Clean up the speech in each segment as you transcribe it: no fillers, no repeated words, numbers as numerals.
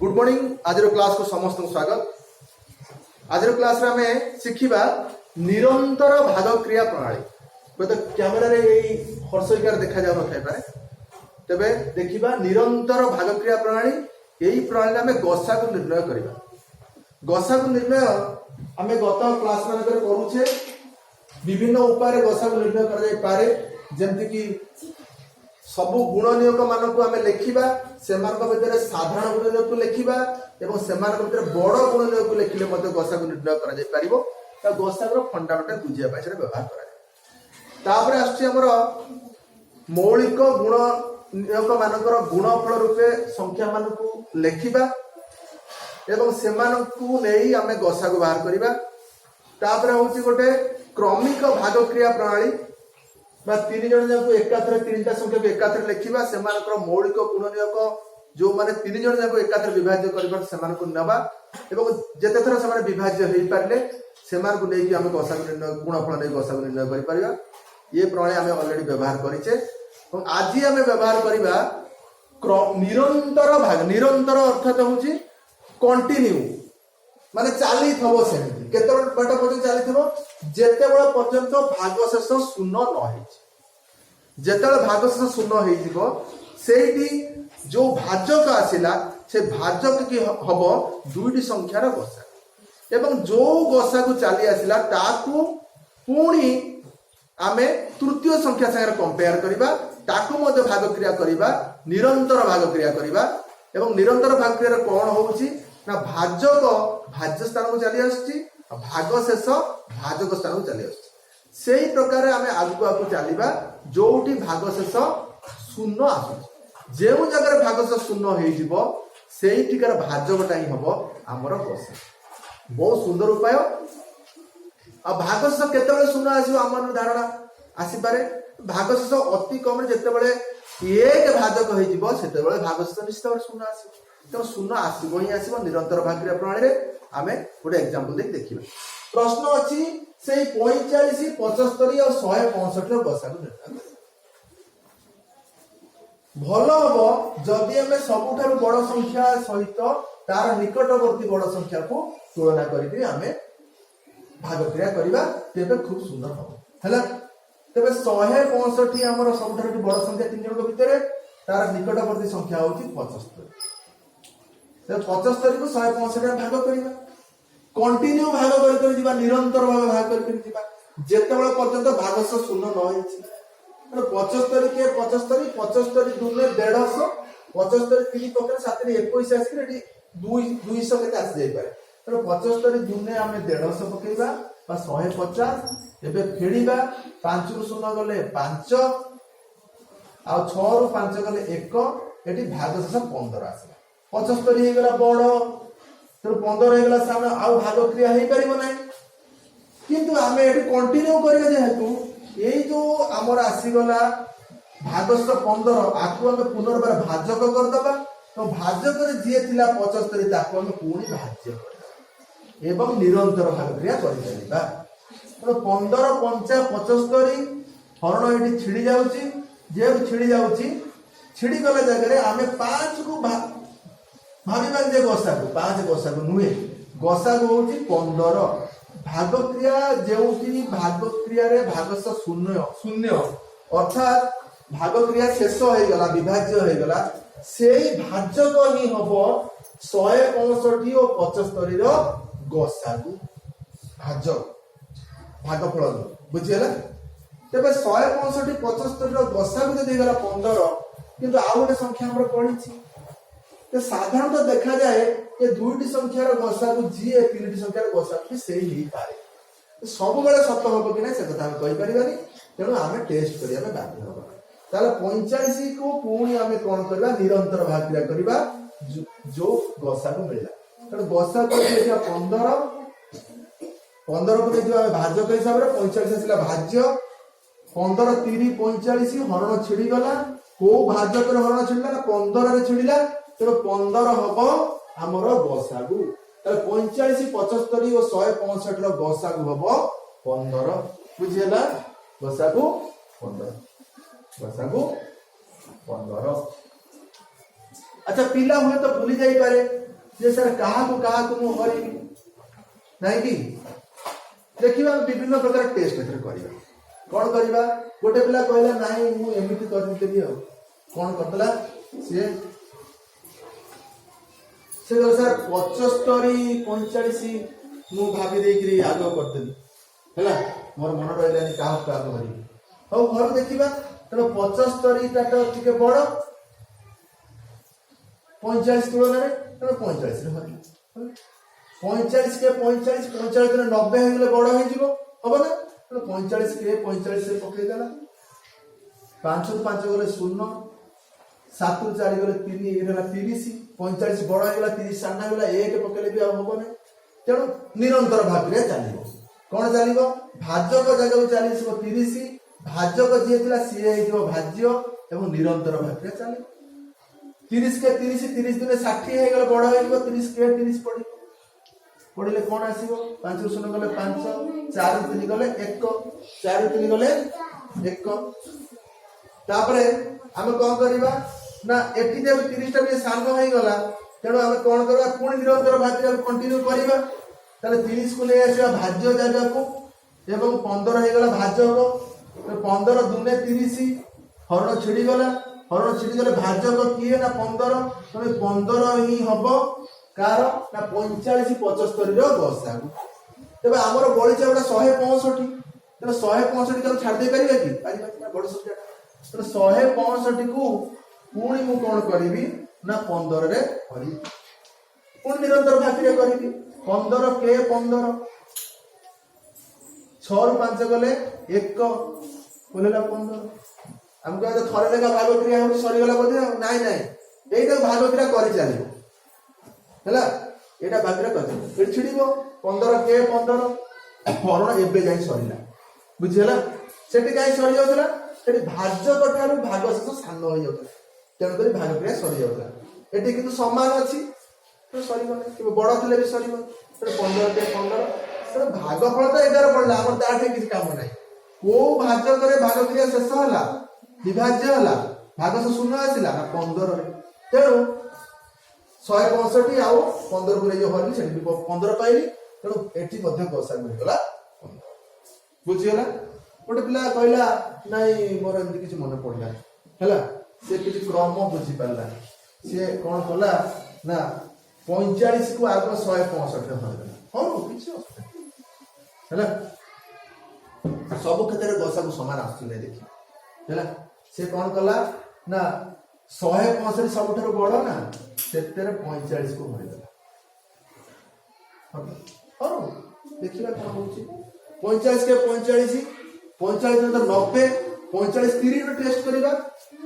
Good morning. आज class को समस्त स्वागत। आज क्लास रे हमें शिखिबा निरंतर भाग क्रिया प्रणाली। तो कैमेरा रे यही हर्षिकार देखा जा नथाय पारे, तबे देखिबा निरंतर भाग क्रिया प्रणाली। यही प्रणाली हमें गसा को निर्णय करिबा। गसा को निर्णय हमें गत क्लास में करूछे। विभिन्न उपाय गसा को निर्णय कर जाय पारे, जेमति कि सबु गुण नियोग मान को आम लिखा से भितर साधारण गुण नियोग को लिखा और से भितर बड़ गुण नियोग को लिखिले गसा को निर्णय कर गसा फंडामेंटल बुझा व्यवहार कर आमर मौलिक गुण नियोग मान गुणफल रूपे संख्या मान को लिखा से आम गसा को बाहर करवा। हूँ गोटे क्रमिक भाग क्रिया प्रणाली बा तीन जन जाक एकाथरे तीनटा संख्या को एकाथरे लिखिबा से मौलिक गुण नियोग जो माने तीन जन जाक एकाथरे विभाज्य करबा से नबा एवं जेते थर से विभाज्य हो पारे से नहीं आम गसा निर्णय गुणफल नहीं गसा निर्णय कर पारिबा। ये प्रणाली आम ऑलरेडी व्यवहार करिचे। आज आम व्यवहार करबा निरंतर भाग। निरंतर अर्थात होची कंटिन्यू माने चाली थबो सेमति केते बाट पर्यंत चाली थबो जेते बेला पर्यंत भागशेष शून्य न होई। जेते भागशेष शून्य होई जिवो सेठी जो भाजक आसिला से भाजक की हबो दुईटी संख्यार गसा एवं जो गसा को चाली आसिला ताकू पुणी आमे तृतीय संख्या संगे कंपेयर करिबा ताकू मध्ये भाग क्रिया करिबा निरंतर भाग क्रिया करिबा। एवं निरंतर भाग क्रिया कोन होउची ना भाजक भाज्य स्थान को चली आसुची भाग शेष भाजक स्थान को चली आसुची। सेही प्रकार आमे आगु आगु चलीबा जोठी भाग शेष शून्य आसुची जेउ जगह भाग शेष शून्य होई जिवो सेही टिकर भाजकटा ही हबो हमर गसा। बहुत सुंदर उपाय। आ भाग शेष केतेबेले शून्य आसीबो हमर धारणा आसी पारे। भाग शेष अति कम जेतेबेले एक भाजक होई जिवो सेतेबेले भाग शेष निश्चित भाବରେ शून्य आसीबो। तो शून्य आसब ही आसब निरंतर भाग क्रिया प्रणाली आम गोटे एग्जांपल देखिए। प्रश्न अच्छी से 45 75 और 165 गसा को निर्णय भल हम जदि आम सबुठ बड़ संख्या सहित तार निकटवर्ती बड़ संख्या को तुलना करके आम भाग क्रिया करवा तेरे खूब सुंदर हम है। तेज 165 आम सबुठ बड़ संख्या तीन जन भितर तार निकटवर्ती संख्या हूँ 75। 75 को 165 भाग करवा कंटिन्यू भाग कर निरंतर भाग कर जिते पर्यंत भागश शून्य न हो 75 के 75 75 दूने 150 75 3 पकड़े 7 21 आसिक 200 के आसी जाई पारे। 75 दूने आम 150 पकेबा 150 एबे फेड़ीबा 5 रु 0 गले 5 आ 6 रु 5 गले 1 एटी भागश 15 आसे 75 हो गला बड़ तो 15 हो गला सामने आउ भाग क्रिया हो पारिबो नै किंतु आमे एटी कंटिन्यू करिया जेहेतु एई जो हमर आसी गला भागश 15 आकु हम पुनर्बार भाजक कर दबा। तो भाजक रे जे थिला 75 ताकु हम पुणी भाज्य करबा एवं निरंतर भाग क्रिया करि परिबा। तो 15 5 75 हरण एटी छिड़ी जाउची जे छिड़ी जाउची छिड़ी गला जगह रे आमे 5 को भाविबा जे गसा को 5 गसा को नुहे गसा को होची 15 भाग क्रिया जेउठी भाग क्रिया रे भागश शून्य शून्य अर्थात भाग क्रिया शेष हो गला विभाज्य हो गला सेही भाजक ही हबो 165 और 75 रो गसा को भाजक भागफल बुझियला। तबे 165 75 रो गसा को दे गला 15 किंतु आ गोटे संख्या हमर पड़ीची तो साधारणतः देखा जाए कि दुईटी संख्यार गसा को जी तीन संख्यार गसा भी से ही पारे। सब बेले सत हम कि ना से कथा कहि परिबानी तेणु आम टेस्ट करिया बाध्य होबा। ताले 45 को पुणी आम कौन करबा निरंतर भाग क्रिया करबा जो गसा को मिलला। तेणु गसा को 15 15 को जो भाजक हिसाब रे 45 आसिला भाज्य 15 30 45 हरण छिड़ी गला को भाजक रे हरण छिड़ला ना 15 रे छिड़िला तो 15 हबो हमर गसागु। 45 75 और 165 रो गसागु हबो 15 बुझियला। गसागु 15 अच्छा पिला हुए तो भूली जाई पारे जे सर क्या मु हरि नहीं कि देखिए विभिन्न प्रकार टेस्ट एथरे करिबा कौन करवा गोटे पिला कहला नहीं मु एमिति करदेबी आ कौन करतला से सर 75 45 मु भाभी देकरी आगो करदेली हैला मोर मन रहलानी काह का करी हो घर देखिबा तनो 75 टा तो ठीक बड़ 45 तुलन रे तनो 45 रे हरिला 45 के 45 45 ने 90 हो गले बड़ हो जिवो हबो ना तो 45 के 45 से पकड़ देला 5 तो 5 गले 0 7 तो 4 गले 3 ये रहला 30 45 बड़ हो गला 30 साना हो गला 1 पकड़ले भी अब हबो ना तेणु निरंतर भाग रे चलिबो कोन चलिबो भाजक जगह को चलिसबो 30 भाजक जे थिला सी हे जो भाज्य एवं निरंतर भाग रे चलिबो 30 के 30 दिन 60 हे गले बड़ हो गलो 30 के 30 पड़ी पढ़ले कौन आसीबो 5 शून्य गले 5 4 3 गले 1 4 3 गले 1 तापरे हम कोन करबा ना एटी जे 30 टा भी सानो होई गला तेणु हम कोन करबा पुणी निरंतर भाज्य कंटिन्यू करबा ताले 30 को ले आसीबा भाज्य जगह को एवं 15 होई गला भाज्य को 15 दुने 30 हरण छिड़ी गला हरण छिड़ी गले भाज्य को किए ना 15 तमे 15 ही हबो कार ना 45 75 रो गसा तबे हमर बळी चावडा 165 तने 165 का छाड़ दे परिबा कि परिबा बड़ सब्जेक्ट तने 165 को पुणी मु कोन करबी ना 15 रे करी पुणी निरंतर भाग रे करबी 15 के 15 6 ରୁ 5 गले 1 बोलेला 15 हमको तो थरे लेका भाग क्रिया हो सरी गला बोले नाइ नाइ एटा भाग क्रिया करि चालिबो हैला एटा भाग क्रिया कर ए छिड़ीबो 15 के 15 हरण एबे जाई सरीला बुझिला सेठी जाई सरी जाउतला सेठी भाज्य कठारु भाग से सानो हो जाउतला तेन करी भाग क्रिया सरी जाउतला एठी किंतु समान अछि तो सरी गले कि बड़ थिले भी सरीबो 15 के 15 तो भाग फल तो 11 पड़ला हमर ताठे किछ काम नै को भाज्य करे भाग क्रिया शेष होला विभाज्य होला भाग से शून्य आसिला ना 15 रे तेणु 165 आउ 15 को जो हरली सेठी 15 पाइली तेणु एठी मध्ये गसा मिल गला बुझियला गोटे पिला कहला नाही मोर एमती किछ मन पड़ला हैला से किछ क्रम बुझी पारला से कोन कला ना 45 को आगो 165 रे हरला हो किछ हैला सब क्षेत्र में गसा को समान आसुले देखि हैला से कोन कला ना 165 सबठार बड़ ना सेतेरे 45 को भरिदेला हो देखिला कोन होची 50 के 45 45 तो 90 45 30 रो टेस्ट करिबा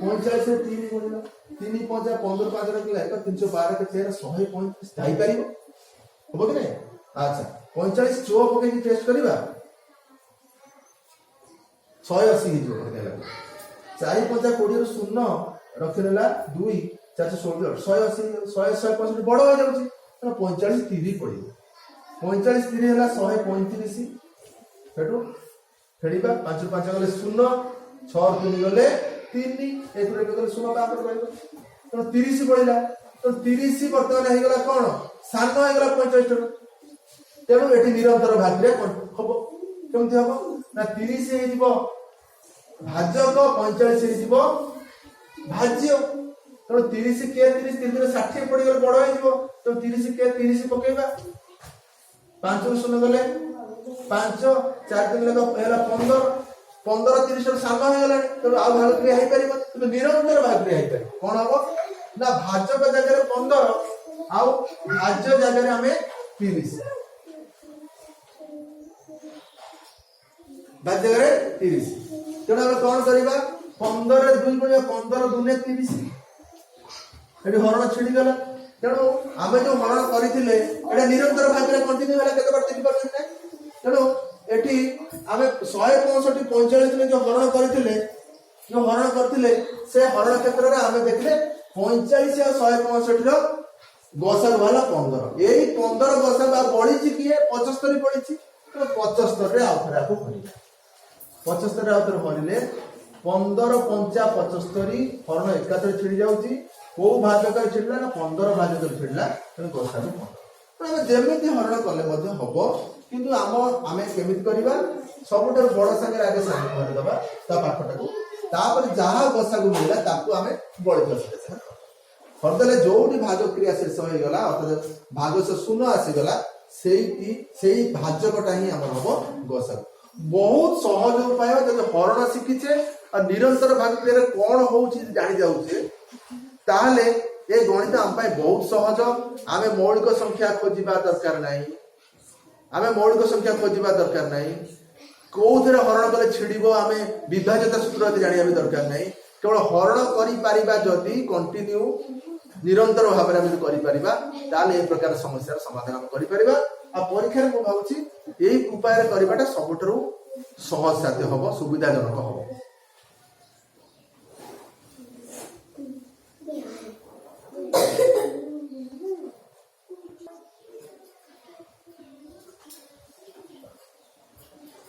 45 से 3 बोलिला 3 5 15 5 रखला 312 के 13 135 जाई परिबो होबो कि नहीं अच्छा 45 चो पके की टेस्ट करिबा 180 ही जो देला 4 5 20 रो 0 रखिलेला 2 4 16 180 150 बड़ हो जाउची तो 45 30 पड़िबो 45 30 होला 135 फेटू फेड़ीबा 5 5 गले 0 6 3 गले 3 एक रे गले 0 का पर रहइबो तो 30 पड़िला तो 30 वर्तमान हे गला कोन सानो हे गला 45 तेणु एठी निरंतर भाग रे हबो केमथि हबो ना 30 हे जिवो भाजक 45 हे जिवो भाज्य तो 30 के 30 3 60 पड़ी गले बड़ हे जिवो तो 30 के 30 पकेबा 5 ରୁ 0 गले 5 4 दिन लगा पहला 15 15 30 रो सानो हे गला तो आ भाग क्रिया हे परिबो तो निरंतर भाग क्रिया हे परिबो कोन हबो ना भाजक जगह रे 15 आ भाज्य जगह रे हमें 30 भाज्य जगह रे 30 तेणु हम कौन करबा 15 रे 2 गुणिया 15 दुने 30 एठी हरण छिड़ी गला तेणु आमे जो हरण करिथिले एटा निरंतर भाग रे कंटिन्यू होला केते बार देखि परछन नै तेणु एठी आमे 165 45 दिन जो हरण करथिले से हरण क्षेत्र रे आमे देखले 45 और 165 रो गसा वाला 15 एई 15 गसा बा बळी छि किए 75 पड़ी छि तो 75 रे आउथरा को करी 75 रे आउथरा हरिले 15 5 75 हरण एकातर छिड़ी जाउची को भाजक छिड़ा ना 15 भाजक छिड़ा तेणु गसा को 15 आम जमी हरण कले हम किंतु आम केमिति करबा सबुठार बड़ संगे आगे सामिल करदबा ता पाखटाକୁ तापर जहा गसा को मिलला ताकू आम बळित से करदेले जोटी भाजक क्रिया शेष हो गला अर्थात भाग से शून्य आसीगला से भाजकटा ही आम हम गसा बहुत सहज उपाय जब हरण शिखीचे और निरंतर भाग क्रिया कौन हो जानी जाऊे ताहले ये गणित आम बहुत सहज आम मौलिक संख्या खोजा दरकार नहीं आम मौलिक संख्या खोजा दरकार नहीं कौन हरण कले छिड़ब आम विभाज्यता सूत्र जाना दरकार नहीं केवल हरण करी कंटिन्यू निरंतर भाव में प्रकार समस्या समाधान परीक्षा मुझे भावुँ यही उपाय करवाटा सबुठ सहज साध्य हम सुविधाजनक हम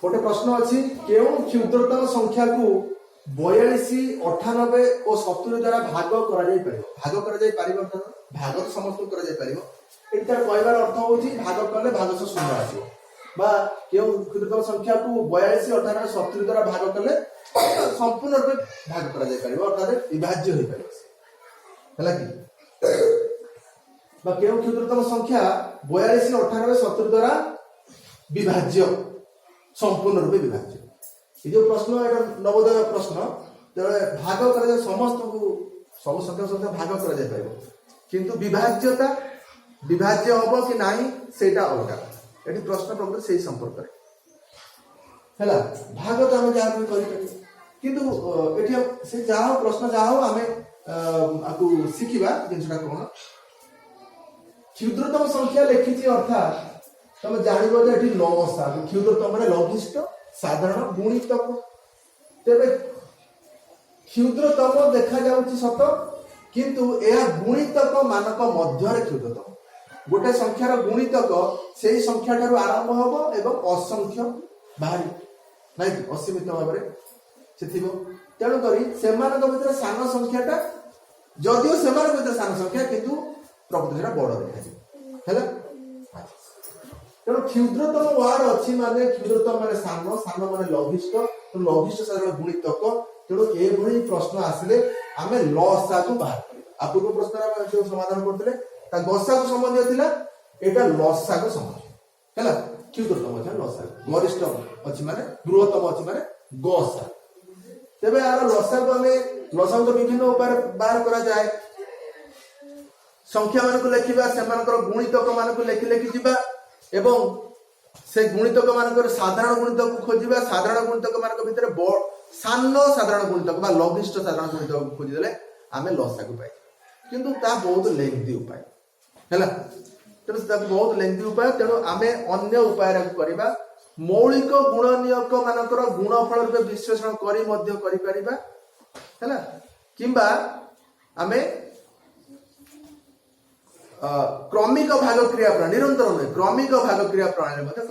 गोटे प्रश्न अच्छी क्यों क्षुद्रतम संख्या को 42, 98 और 70 द्वारा भाग कर भाग तो समस्त कर कहबार अर्थ हूँ भाग कले भाग से शून्य आसो क्यों क्षुद्रतम संख्या को 42, 98, 70 द्वारा भाग कले संपूर्ण रूप भाग कर अर्थात विभाज्य हो पार कि क्यों क्षुद्रतम संख्या 42, 98, 70 द्वारा विभाज्य संपूर्ण रूपे विभाज्य ये जो प्रश्न नवोदय प्रश्न भाग कर समस्त को सब संख्या संख्या भाग कर किंतु विभाज्यता विभाज्य हम कि नहीं से अलग ये प्रश्न प्रकृत से संपर्क है भाग तो आम जहाँ किंतु से जहाँ प्रश्न जहाँ आम शिखा जिनसा कौन क्षुद्रतम संख्या लिखी अर्थात तुम जान लसा क्षुद्रतम लघिष्ठ साधारण गुणितक तेरे क्षुद्रतम देखा जाउछि सत किंतु यह गुणितक मानक मध्य क्षुद्रतम गोटे संख्यार गुणितक से संख्या ठारू आरंभ हम एवं असंख्य बाहरी नहीं असीमित भाव से तेणुक सान संख्याटा जदिओ से सान संख्या किंतु प्रकृति बड़ देखा तेणु क्षुद्रतम वार्ड अच्छी माने क्षुद्रतम माने सान माने लघिष्ठ तो लघिष्ठ साधारण गुणितक तेणु ये प्रश्न आसिले आम लसा को बाहर कर पूर्व प्रश्न जो समाधान करते गसा को संबंधी थिला एटा लसा को संबंधी है क्षुद्रतम अच्छे लसा गरिष्ठ अच्छी माने बृहत्तम अच्छी माने गसा तेरे यार लसा को आम लसा को विभिन्न उपाय बाहर करा जाए संख्या मान को लिखा से गुणितक मान को लेखि लेखि जीवा एवं से गुणितक मान साधारण गुणितक को खोजा साधारण गुणितक मान भीतर सान साधारण गुणितक लघिष्ठ साधारण गुणितक को खोजीदे आम लसा को पाई किंतु ता बहुत लेंथी उपाय है तेणु बहुत लेंथी उपाय तेणु आम अन्य उपाय करवा मौलिक गुणनीयक मानकर गुणफल रूप विश्लेषण कर किंबा आम क्रमिक भाग क्रिया प्रणाली निरंतर नुहे क्रमिक भाग क्रिया प्रणाली तेज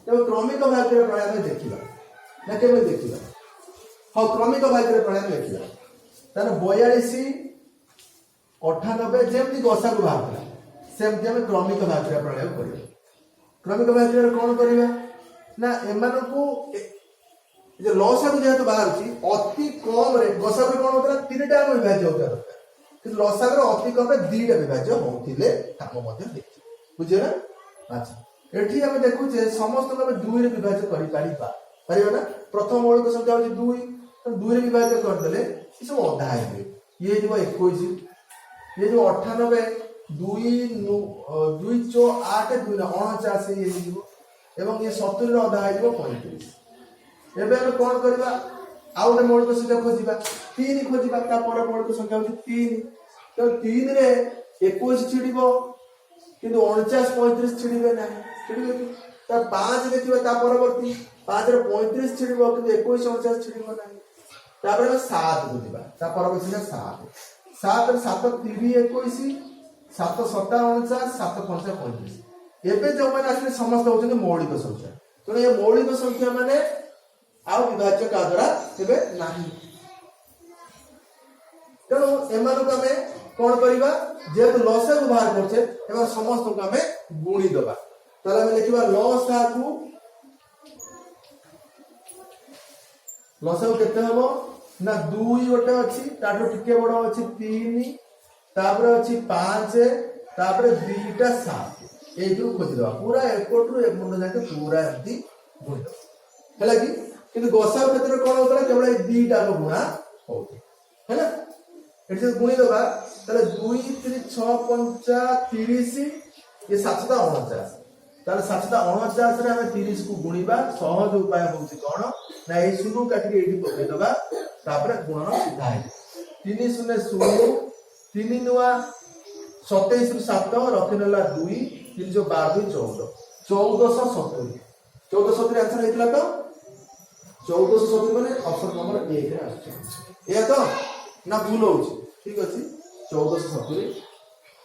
क्रमिक भाग क्रिया प्रणाली देखा ना केमी देखा हाँ क्रमिक भाग क्रिया प्रणाली देखा 42, 98 जमी गसा को बाहर सेमती आम क्रमिक भाग क्रिया प्रणाली कर क्रमिक भाग क्रिया कौन करवा ना एम लसा को जेहतु बाहर अति कम गसा को कौन होता 3टा विभाज्य होता दरकार कि लसागर अति कम 2टा विभाज्य होते बुझे ना अच्छा ये आम देखुचे समस्त 2 विभाज्य कर प्रथम मौलिक संख्या हूँ 2 विभाज्य करदे सब अधा है ये जो 21 ये जो 98 2 2 8 2 49 एवं ये 70 अधा है 35 एवं कौन करवा आउ गोटे मौलिक संख्या खोजा 3 खोजा मौलिक संख्या हूँ 3 तो 3 रे 21 छिड़ब कि 49 35 छिड़े ना छिड़े 5 देखिए परवर्ती 5 रे 35 छिड़ब कि 21 49 छिड़ब ना 7 को जा परवर्ती 7 7 3 21 7 7 49 7 5 35 एवं जो मैंने आसले समस्त होती मौलिक संख्या तेणु ये मौलिक संख्या माने आउ विभाज्य का द्वारा तेरे नहीं तेणु एम कौन करबा जेहेतु लसागु बाहर करछे एबा समस्त को हमें गुणी दबा ताले हमें लिखिबा लसागु केते हबो ना 2 गोटे अछि ताठो टिके बडो अछि 3 तापर अछि 5 तापर 2टा 7 एइटु खोजि दबा पूरा एकोटु एक मुंड जाके पूरा एंती गुणी दबा हैला कि किंतु गसागु क्षेत्र कोन होतला केवल ए 2टा को गुणा होउते हैला एठी गुणी दबा ताले 2 3 6 5 30 ये 749 ताले 749 रे हमें 30 को गुणीबा सहज उपाय होउची कोन ना ए सुनु काटी एठी पके दबा तापर गुणन सीधा है 3 0 0 3 नुआ 27 रु 7 रखिनला 2 3 जो 12 14 1470 1470 आंसर हेतला तो 1470 माने ऑप्शन नंबर 1 रे आछे या तो ना भूल होउची ठीक अछि 1470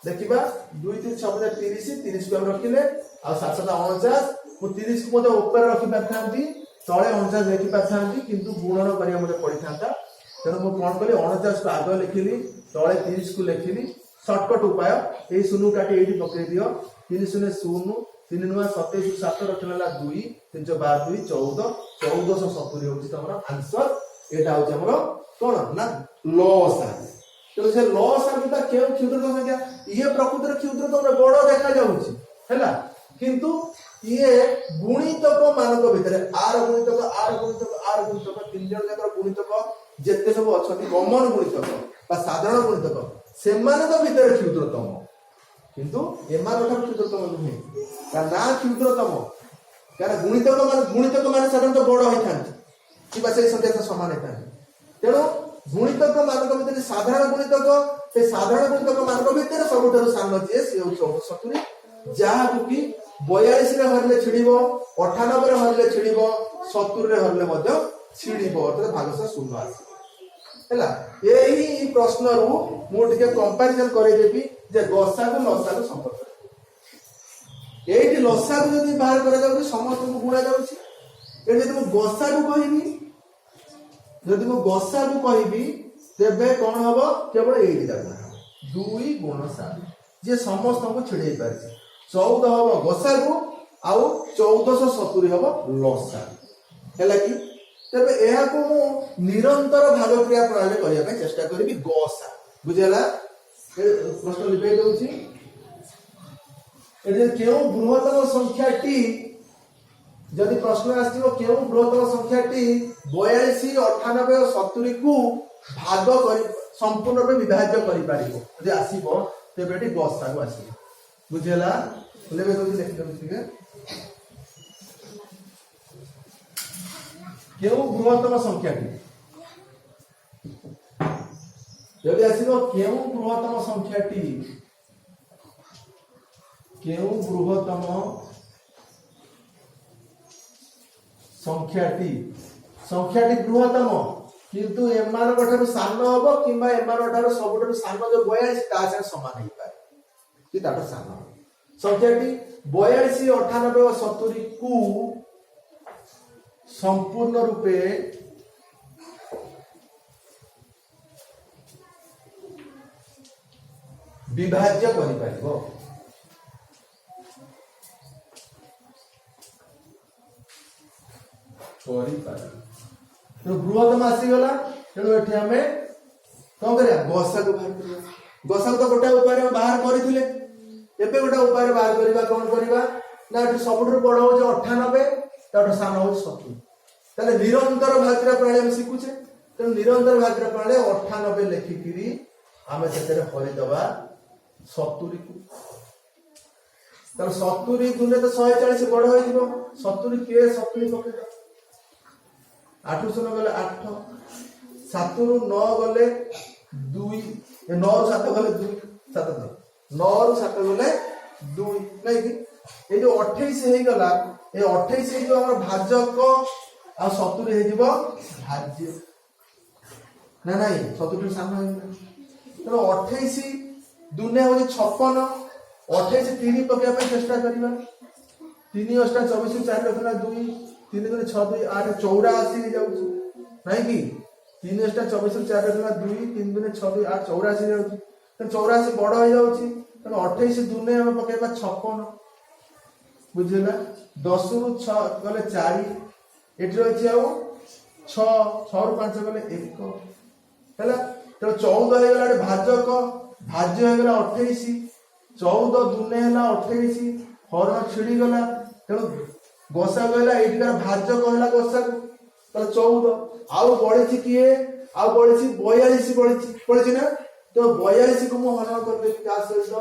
देखिबा 2 3 6 30 30 को हम रखिले आ 749 मु 30 को मते ऊपर रखि पाथांती तळे 49 लिखि पाथांती किंतु गुणन करिया मते पड़ी थांता तेनो मु कोन कली 49 को आगे लिखिली तळे 30 को लिखिली शॉर्टकट उपाय ए सुनु काटी एठी पके दियो 3 0 0 3 9 27 7 रखिला 2 3 12 14 1470 होची तमरा आंसर एटा होची हमरो कोन ना लसा तो से लसा किता केउ क्षुद्रतम संख्या ये प्रकृतिर क्षुद्रतम बड़ देखा जाउची हैला किंतु ये गुणितक मानक भितरे आर गुणितक तीन जन जकर गुणितक जेते सब अछथि कॉमन गुणितक बा साधारण गुणितक सेमानक भितरे क्षुद्रतम किंतु एमानक क्षुद्रतम नुहे का ना क्षुद्रतम कारण गुणितक माने साधारणतः बड़ होइथांती किबा से संख्या समान होइथांती तेनो गुणितक मानक भितरे साधारण गुणितक से साधारण गुणितक मानक भितरे सबुठारु सानो जे से 70 जहा कि 42 रे हरले छिडिबो 98 रे हरले छिडिबो 70 रे हरले मध्य छिडिबो अर्थात भागशः शून्य आसी हैला एही प्रश्न रु मु टिके कंपैरिजन करे देबी जे गसागु लसागु संपर्क एठी लसागु जदी बाहर करे जाउ समस्त को गुणा जाउची ए जदी मु गसागु कहबी तेबे कोन हबो केवल एठी दागु 2 गुण 7 जे समस्त को छिडै पारछि 14 हबो गसागु आउ 1470 हबो लसा हैला कि तबे एहा को मु निरंतर भाग क्रिया प्रणाली करिया पे चेष्टा करबी गसा बुझेला प्रश्न लिखै दउची एजे केउ बृहत्तम संख्या टी जदि प्रश्न आसीबो केउ बृहत्तम संख्या टी 42 98 और 70 को भाग करि संपूर्ण रूपे विभाज्य करि पारिबो जदि आसीबो तेबेटी गसागु आसीबो बुझेला लेबे तो लिख दउ ठीक है केउ बृहत्तम संख्या टी जदि आसीबो केउ बृहत्तम संख्या टी केउ बृहत्तम संख्याटी बृहत्तम किंतु एमान गठारु सानो हबो किबा एमान गठारु सबठारु सानो जो 42 ता से समान होई पारे कि ताटा सानो संख्याटी 42 98 और 70 को संपूर्ण रूपे विभाज्य करि पारिबो तो बृहत्तम आसी गला तेणु एठी हमें कोन करिया गसागु बाहर करिया गसागु तो गोटा उपाय बाहर करिथिले एबे गोटा उपाय बाहर करिबा कोन करिबा ना एठी सबुठु बड़ हो जे 98 ताठो सानो हो 70 ताले निरंतर भागक्रिया प्रणाली हम सिखुचे तो निरंतर भागक्रिया प्रणाली 98 लेखिकिरी हमें सेतेरे हरि दबा 70 को ताले 70 गुने तो 140 बड़ होई दिबो 70 के 70 पके 8 सुन गले 8 7 रु 9 गले 2 ए 9 रु 7 गले 2 7 9 रु 7 गले 2 नहीं कि ए जो 28 हे गला ए 28 हे जो हमर भाजक आ 70 हे जीवो भाज्य ना नहीं 70 सामने हे तो 28 दुने हो 56 28 3 पके पे चेष्टा करबा 3 8 24 4 रखना 2 3 गुणे 6 2 8 84 हे जाउछ नाही कि 3 8 24 4 रखना 2 3 गुणे 6 2 8 84 जाउछ ତେଣୁ 84 ବଡ ହେଇଯାଉଛି, ତେଣୁ 28 ଦୁନେ ଆମେ ପକେଇବା 56, ବୁଝିଲା। 10 ରୁ 6 ଗଲେ 4, ଏଠି ରହିଛି ଆଉ 6, 6 ରୁ 5 ଗଲେ 1 ହେଲା। ତେଣୁ 14 ହେଇଗଲା ଗୋଟେ ଭାଜକ, ଭାଜ୍ୟ ହେଇଗଲା 28, 14 ଦୁନେ ହେଲା 28, ହରଣ ଛିଡ଼ିଗଲା, ତେଣୁ ଗସା କହିଲା ଏଇଠିକାର ଭାଜକ ହେଲା ଗସାକୁ, ତାହେଲେ 14। ଆଉ ବଳିଛି କିଏ? ଆଉ ବଳିଛି 42 ବଳିଛି ନା। ତ 42 କୁ ମୁଁ ହରଣ କରିଦେବି କାହା ସହିତ?